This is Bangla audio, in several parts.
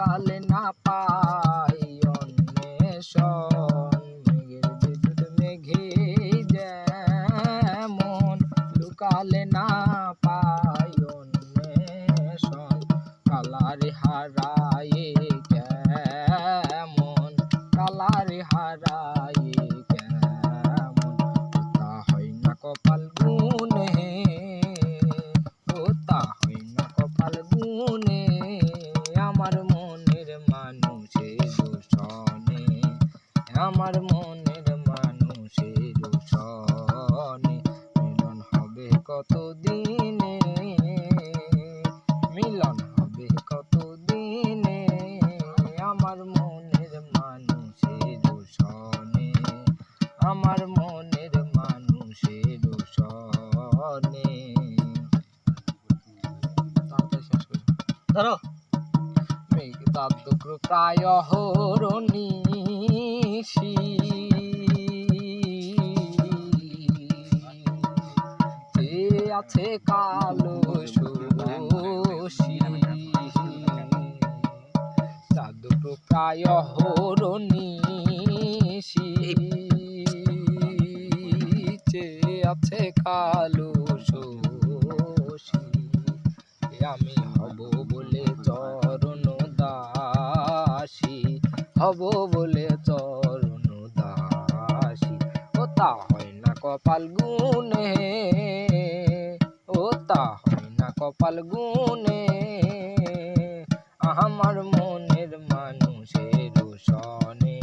লুকালে না পাই অন্বেষণ, মেঘের বিদ্যুৎ মেঘে যেমন লুকালে না পাই অন্বেষণ, কালারে হারায়ে কেমন, কালারে হারায়ে কেমন, তা হয় না কপাল গুনে, ও তা হয় না কপাল গুনে, আমার মনের মানুষের দূষণে, আমার মনের মানুষের দূষণে, মিলন হবে কত দিনে, মিলন হবে কত দিনে, আমার মনের মানুষের দূষণে, আমার মনের মানুষের দূষণে। ধরো মেঘদার টুকরো প্রায় হরনিশি, যে আছে কালো ষোড়শী, চাঁদ দুটো প্রায় হরনিশি, যে আছে কালো ষোড়শী, আমি হব বলে চরণ দাসী, হব বলে চরণ দাসী, ও তা হয় না কপাল গুনে, ও তা হয় না কপাল গুনে, আমার মনের মানুষের দূষণে,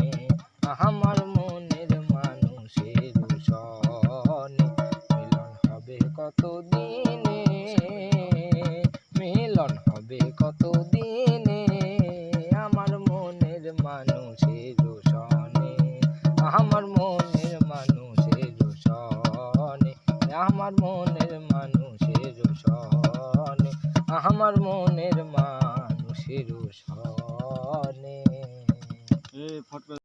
আমার মনের মানুষের দূষণে, মিলন হবে কত দিনে, মিলন হবে কত দিনে, আমার মনের মানুষের দূষণে, আমার মনের মানুষের দূষণে, আমার মনের মানুষের দূষণে, আমার মনের মানুষের দূষণে।